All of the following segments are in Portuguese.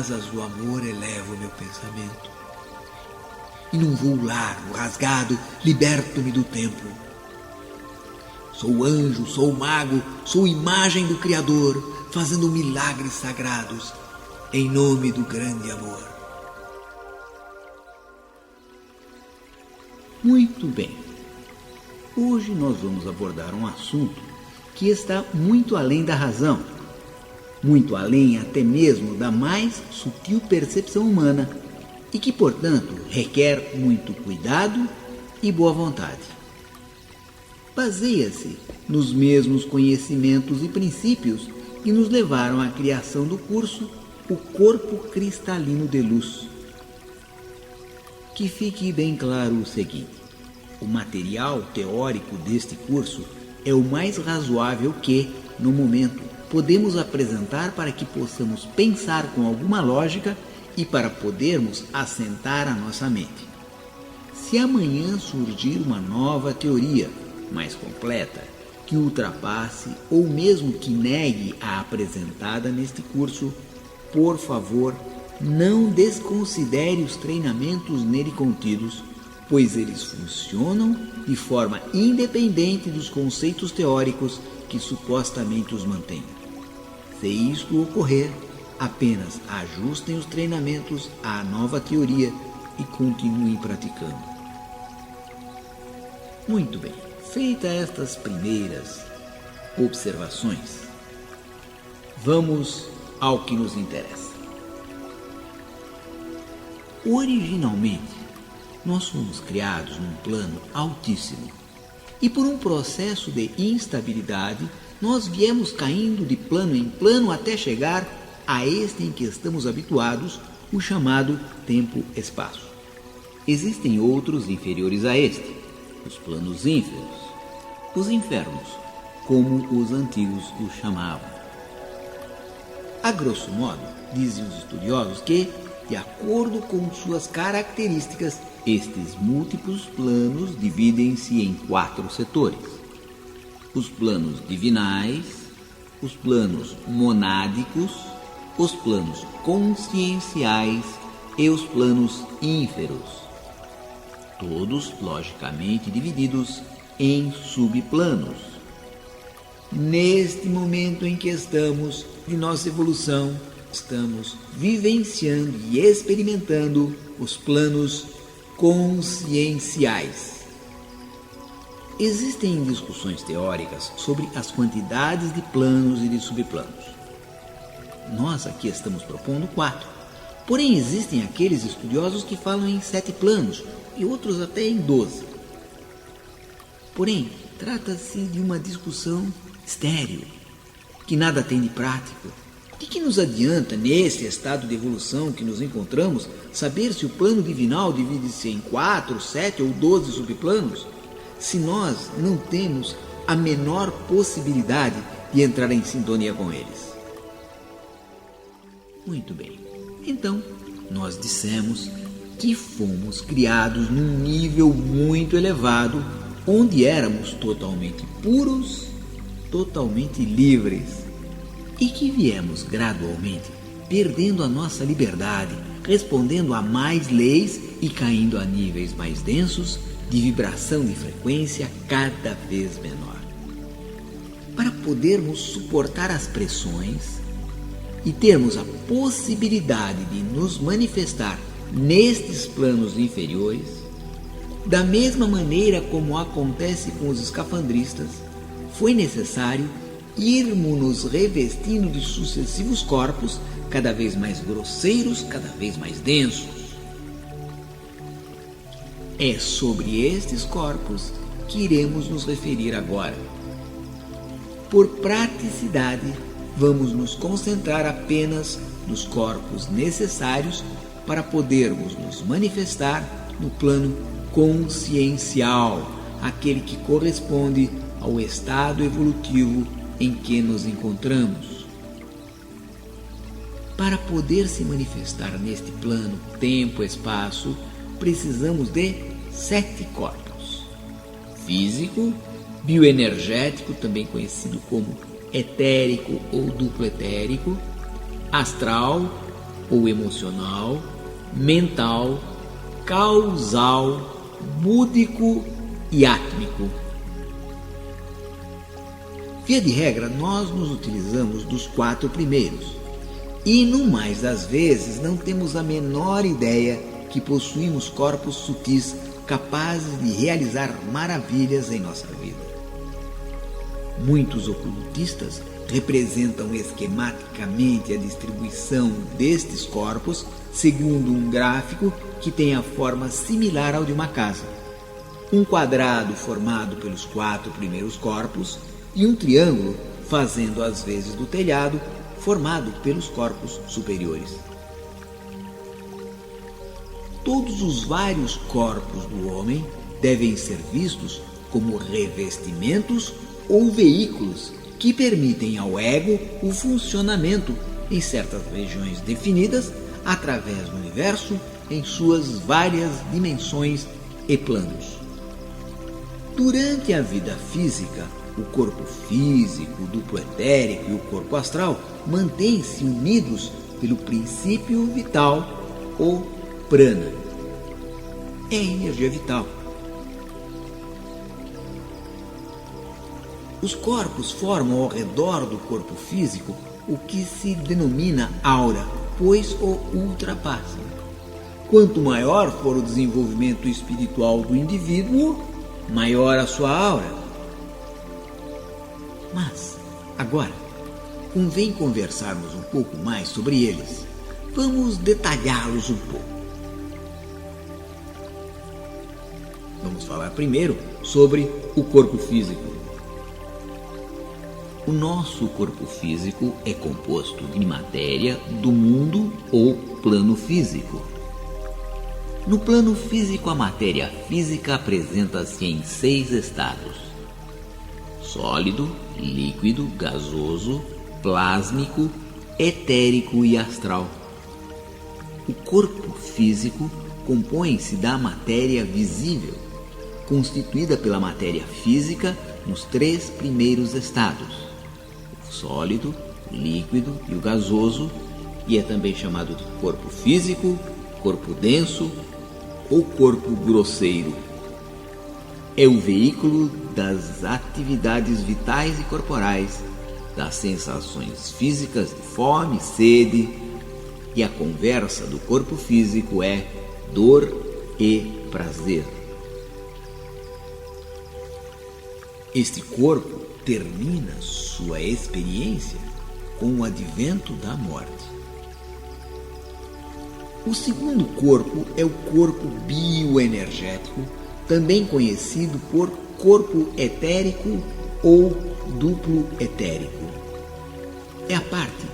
asas do amor elevo meu pensamento. E num voo largo, rasgado, liberto-me do tempo. Sou anjo, sou mago, sou imagem do Criador, fazendo milagres sagrados, em nome do grande amor. Muito bem. Hoje nós vamos abordar um assunto que está muito além da razão, muito além até mesmo da mais sutil percepção humana e que, portanto, requer muito cuidado e boa vontade. Baseia-se nos mesmos conhecimentos e princípios que nos levaram à criação do curso O Corpo Cristalino de Luz. Que fique bem claro o seguinte: o material teórico deste curso é o mais razoável que, no momento, podemos apresentar para que possamos pensar com alguma lógica e para podermos assentar a nossa mente. Se amanhã surgir uma nova teoria, mais completa, que ultrapasse ou mesmo que negue a apresentada neste curso, por favor, não desconsidere os treinamentos nele contidos, pois eles funcionam de forma independente dos conceitos teóricos que supostamente os mantêm. Se isto ocorrer, apenas ajustem os treinamentos à nova teoria e continuem praticando. Muito bem, feitas estas primeiras observações, vamos ao que nos interessa. Originalmente, nós fomos criados num plano altíssimo e por um processo de instabilidade nós viemos caindo de plano em plano até chegar a este em que estamos habituados, o chamado tempo-espaço. Existem outros inferiores a este, os planos ínferos, os infernos, como os antigos os chamavam. A grosso modo, dizem os estudiosos que, de acordo com suas características, estes múltiplos planos dividem-se em 4 setores: os planos divinais, os planos monádicos, os planos conscienciais e os planos ínferos, todos logicamente divididos em subplanos. Neste momento em que estamos de nossa evolução, estamos vivenciando e experimentando os planos conscienciais. Existem discussões teóricas sobre as quantidades de planos e de subplanos. Nós aqui estamos propondo 4. Porém, existem aqueles estudiosos que falam em 7 planos e outros até em 12. Porém, trata-se de uma discussão estéril, que nada tem de prático. O que nos adianta, nesse estado de evolução que nos encontramos, saber se o plano divinal divide-se em 4, 7 ou 12 subplanos, se nós não temos a menor possibilidade de entrar em sintonia com eles? Muito bem. Então, nós dissemos que fomos criados num nível muito elevado, onde éramos totalmente puros, totalmente livres, e que viemos gradualmente perdendo a nossa liberdade, respondendo a mais leis e caindo a níveis mais densos de vibração de frequência cada vez menor. Para podermos suportar as pressões e termos a possibilidade de nos manifestar nestes planos inferiores, da mesma maneira como acontece com os escafandristas, foi necessário irmos nos revestindo de sucessivos corpos cada vez mais grosseiros, cada vez mais densos. É sobre estes corpos que iremos nos referir agora. Por praticidade, vamos nos concentrar apenas nos corpos necessários para podermos nos manifestar no plano consciencial, aquele que corresponde ao estado evolutivo em que nos encontramos. Para poder se manifestar neste plano tempo-espaço, precisamos de 7 corpos: físico, bioenergético, também conhecido como etérico ou duplo etérico, astral, ou emocional, mental, causal, búdico e átmico. Via de regra, nós nos utilizamos dos 4 primeiros e, no mais das vezes, não temos a menor ideia que possuímos corpos sutis capazes de realizar maravilhas em nossa vida. Muitos ocultistas representam esquematicamente a distribuição destes corpos segundo um gráfico que tem a forma similar ao de uma casa. Um quadrado formado pelos 4 primeiros corpos e um triângulo fazendo as vezes do telhado formado pelos corpos superiores. Todos os vários corpos do homem devem ser vistos como revestimentos ou veículos que permitem ao ego o funcionamento em certas regiões definidas através do universo em suas várias dimensões e planos. Durante a vida física, o corpo físico, o duplo etérico e o corpo astral mantêm-se unidos pelo princípio vital ou prana. É a energia vital. Os corpos formam ao redor do corpo físico o que se denomina aura, pois o ultrapassam. Quanto maior for o desenvolvimento espiritual do indivíduo, maior a sua aura. Mas, agora, convém conversarmos um pouco mais sobre eles. Vamos detalhá-los um pouco. Vamos falar primeiro sobre o corpo físico. O nosso corpo físico é composto de matéria do mundo ou plano físico. No plano físico, a matéria física apresenta-se em 6 estados: sólido, líquido, gasoso, plásmico, etérico e astral. O corpo físico compõe-se da matéria visível, constituída pela matéria física nos 3 primeiros estados: o sólido, o líquido e o gasoso, e é também chamado de corpo físico, corpo denso ou corpo grosseiro. É o veículo das atividades vitais e corporais, das sensações físicas de fome, sede, e a conversa do corpo físico é dor e prazer. Este corpo termina sua experiência com o advento da morte. O segundo corpo é o corpo bioenergético, também conhecido por corpo etérico ou duplo etérico. É a parte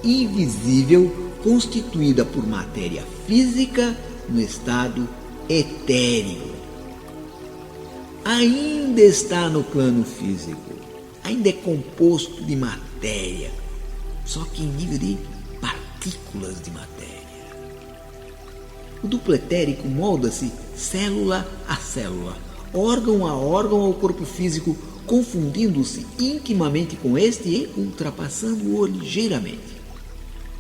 invisível constituída por matéria física no estado etéreo. Ainda está no plano físico, ainda é composto de matéria, só que em nível de partículas de matéria. O duplo etérico molda-se célula a célula, órgão a órgão ao corpo físico, confundindo-se intimamente com este e ultrapassando-o ligeiramente.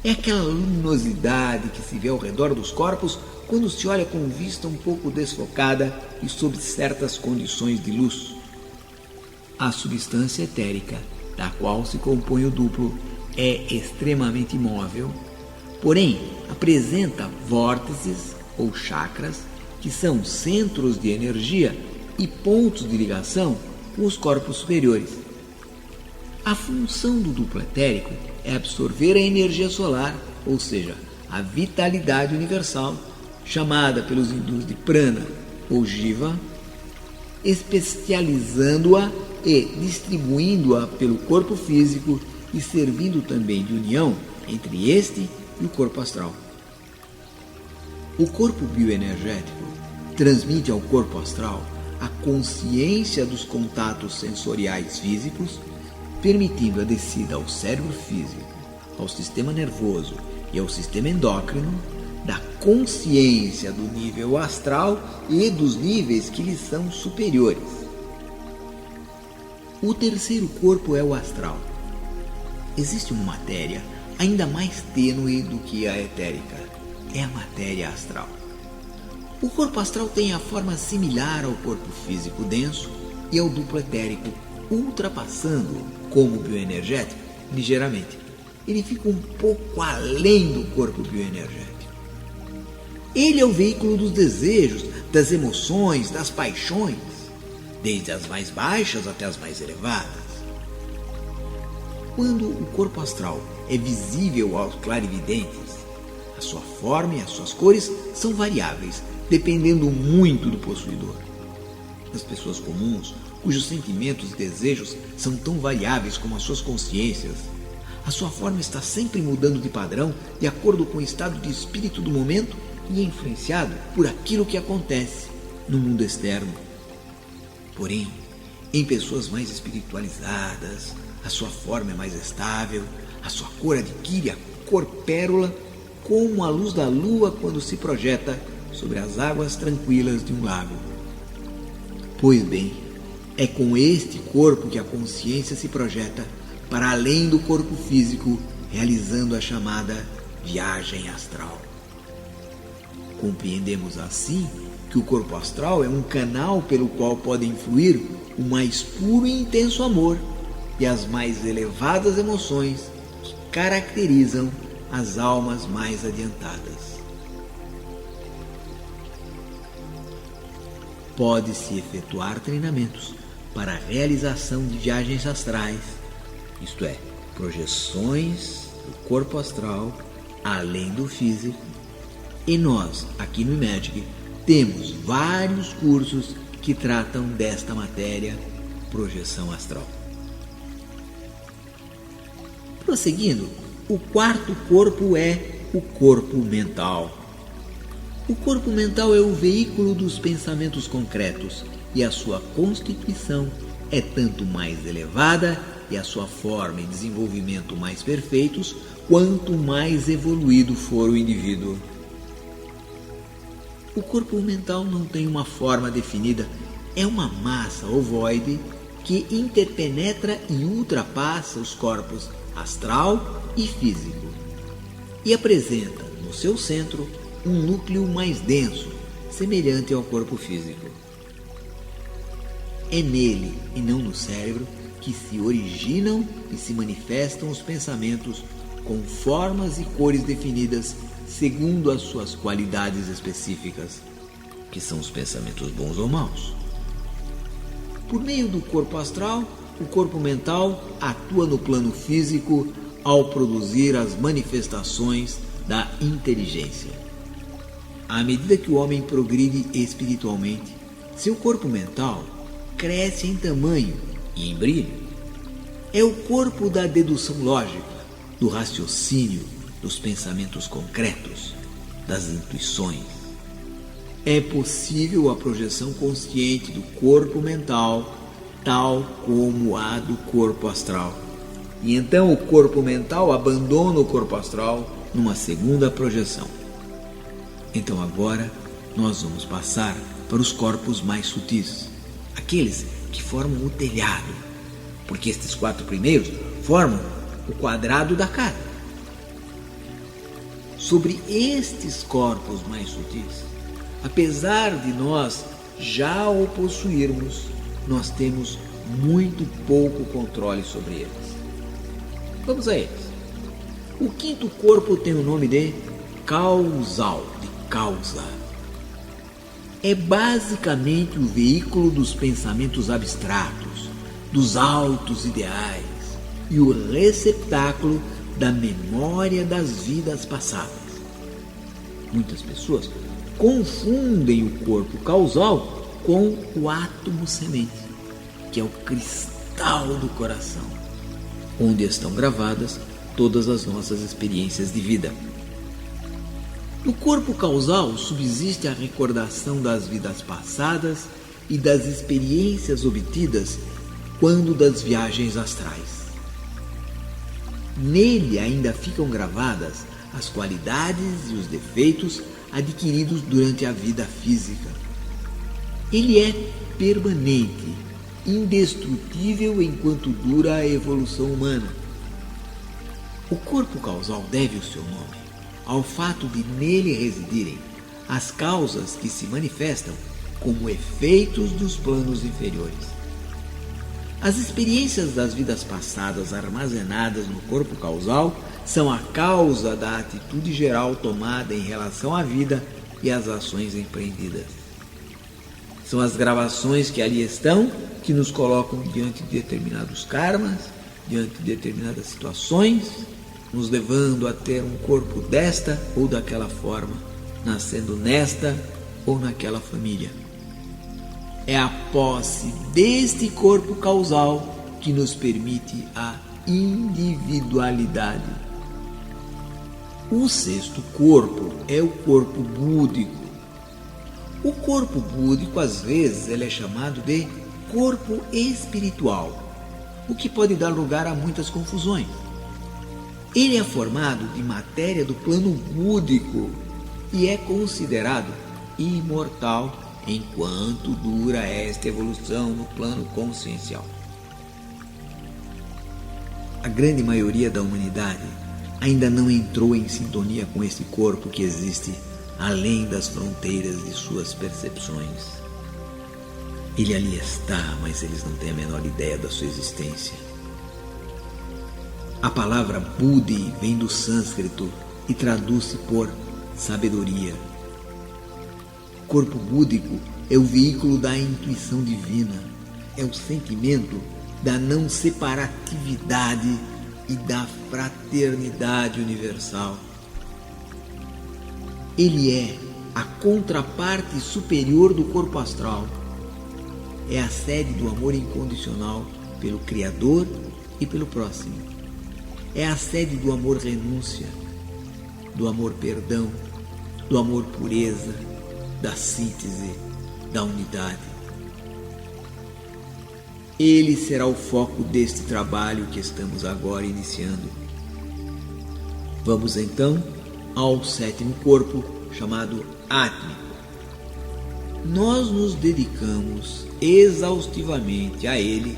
É aquela luminosidade que se vê ao redor dos corpos quando se olha com vista um pouco desfocada e sob certas condições de luz. A substância etérica, da qual se compõe o duplo, é extremamente móvel, porém apresenta vórtices ou chakras, que são centros de energia e pontos de ligação com os corpos superiores. A função do duplo etérico é absorver a energia solar, ou seja, a vitalidade universal, chamada pelos hindus de prana ou jiva, especializando-a e distribuindo-a pelo corpo físico e servindo também de união entre este e o corpo astral. O corpo bioenergético transmite ao corpo astral a consciência dos contatos sensoriais físicos, permitindo a descida ao cérebro físico, ao sistema nervoso e ao sistema endócrino da consciência do nível astral e dos níveis que lhes são superiores. O terceiro corpo é o astral. Existe uma matéria ainda mais tênue do que a etérica, é a matéria astral. O corpo astral tem a forma similar ao corpo físico denso e ao duplo etérico, ultrapassando, como bioenergético, ligeiramente. Ele fica um pouco além do corpo bioenergético. Ele é o veículo dos desejos, das emoções, das paixões, desde as mais baixas até as mais elevadas. Quando o corpo astral é visível aos clarividentes, a sua forma e as suas cores são variáveis, dependendo muito do possuidor. As pessoas comuns, cujos sentimentos e desejos são tão variáveis como as suas consciências, a sua forma está sempre mudando de padrão de acordo com o estado de espírito do momento e é influenciado por aquilo que acontece no mundo externo. Porém, em pessoas mais espiritualizadas, a sua forma é mais estável, a sua cor adquire a cor pérola, como a luz da lua quando se projeta sobre as águas tranquilas de um lago. Pois bem, é com este corpo que a consciência se projeta para além do corpo físico, realizando a chamada viagem astral. Compreendemos assim que o corpo astral é um canal pelo qual podem fluir o mais puro e intenso amor e as mais elevadas emoções que caracterizam as almas mais adiantadas. Pode-se efetuar treinamentos para a realização de viagens astrais, isto é, projeções do corpo astral além do físico, e nós, aqui no Imagic, temos vários cursos que tratam desta matéria, projeção astral. Prosseguindo, o quarto corpo é o corpo mental. O corpo mental é o veículo dos pensamentos concretos e a sua constituição é tanto mais elevada e a sua forma e desenvolvimento mais perfeitos quanto mais evoluído for o indivíduo. O corpo mental não tem uma forma definida, é uma massa ovoide que interpenetra e ultrapassa os corpos astral e físico e apresenta no seu centro um núcleo mais denso, semelhante ao corpo físico. É nele e não no cérebro que se originam e se manifestam os pensamentos com formas e cores definidas segundo as suas qualidades específicas, que são os pensamentos bons ou maus. Por meio do corpo astral, o corpo mental atua no plano físico ao produzir as manifestações da inteligência. À medida que o homem progride espiritualmente, seu corpo mental cresce em tamanho e em brilho. É o corpo da dedução lógica, do raciocínio, dos pensamentos concretos, das intuições. É possível a projeção consciente do corpo mental, tal como a do corpo astral. E então o corpo mental abandona o corpo astral numa segunda projeção. Então agora nós vamos passar para os corpos mais sutis, aqueles que formam o telhado, porque estes 4 primeiros formam o quadrado da cara. Sobre estes corpos mais sutis, apesar de nós já o possuirmos, nós temos muito pouco controle sobre eles. Vamos a eles. O quinto corpo tem o nome de causal, de causa. É basicamente o veículo dos pensamentos abstratos, dos altos ideais e o receptáculo da memória das vidas passadas. Muitas pessoas confundem o corpo causal com o átomo semente, que é o cristal do coração, onde estão gravadas todas as nossas experiências de vida. No corpo causal subsiste a recordação das vidas passadas e das experiências obtidas quando das viagens astrais. Nele ainda ficam gravadas as qualidades e os defeitos adquiridos durante a vida física. Ele é permanente, indestrutível enquanto dura a evolução humana. O corpo causal deve o seu nome ao fato de nele residirem as causas que se manifestam como efeitos dos planos inferiores. As experiências das vidas passadas armazenadas no corpo causal são a causa da atitude geral tomada em relação à vida e às ações empreendidas. São as gravações que ali estão que nos colocam diante de determinados karmas, diante de determinadas situações, nos levando a ter um corpo desta ou daquela forma, nascendo nesta ou naquela família. É a posse deste corpo causal que nos permite a individualidade. O sexto corpo é o corpo búdico. O corpo búdico, às vezes, ele é chamado de corpo espiritual, o que pode dar lugar a muitas confusões. Ele é formado de matéria do plano búdico e é considerado imortal enquanto dura esta evolução no plano consciencial. A grande maioria da humanidade ainda não entrou em sintonia com esse corpo que existe além das fronteiras de suas percepções. Ele ali está, mas eles não têm a menor ideia da sua existência. A palavra Buddhi vem do sânscrito e traduz-se por sabedoria. O corpo búdico é o veículo da intuição divina, é o sentimento da não separatividade e da fraternidade universal. Ele é a contraparte superior do corpo astral. É a sede do amor incondicional pelo Criador e pelo próximo. É a sede do amor renúncia, do amor perdão, do amor pureza, da síntese, da unidade. Ele será o foco deste trabalho que estamos agora iniciando. Vamos então ao sétimo corpo, chamado Átmico. Nós nos dedicamos exaustivamente a ele,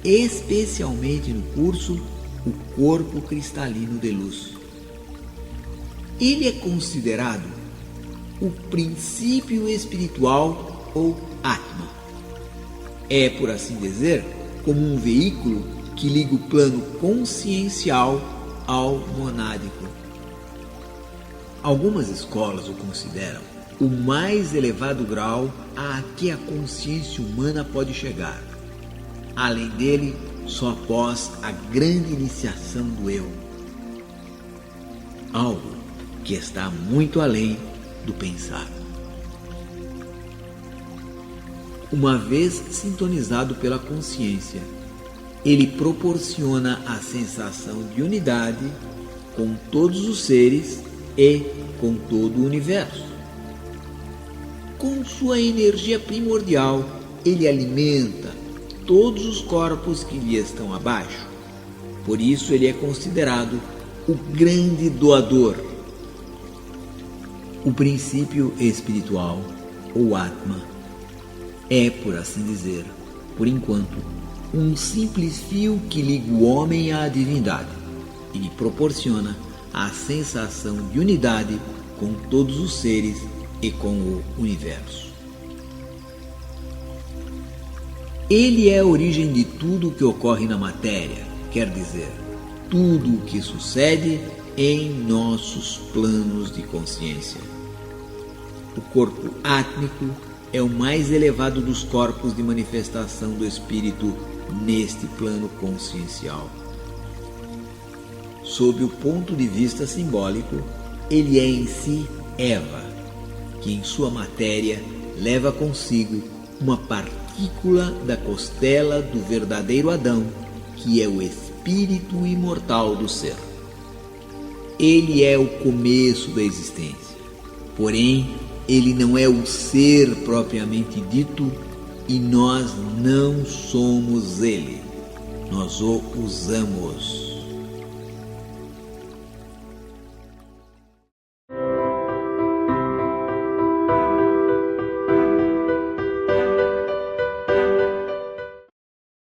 especialmente no curso O Corpo Cristalino de Luz. Ele é considerado o princípio espiritual ou Atma. É, por assim dizer, como um veículo que liga o plano consciencial ao monádico. Algumas escolas o consideram o mais elevado grau a que a consciência humana pode chegar. Além dele, só após a grande iniciação do eu. Algo que está muito além do pensar. Uma vez sintonizado pela consciência, ele proporciona a sensação de unidade com todos os seres e com todo o universo. Com sua energia primordial, ele alimenta todos os corpos que lhe estão abaixo. Por isso ele é considerado o grande doador. O princípio espiritual, ou Atma, é, por assim dizer, por enquanto, um simples fio que liga o homem à divindade e lhe proporciona a sensação de unidade com todos os seres e com o universo. Ele é a origem de tudo o que ocorre na matéria, quer dizer, tudo o que sucede em nossos planos de consciência. O corpo átmico é o mais elevado dos corpos de manifestação do espírito neste plano consciencial. Sob o ponto de vista simbólico, ele é em si Eva, que em sua matéria leva consigo uma partícula da costela do verdadeiro Adão, que é o espírito imortal do ser. Ele é o começo da existência, porém, ele não é o ser propriamente dito e nós não somos ele, nós o usamos.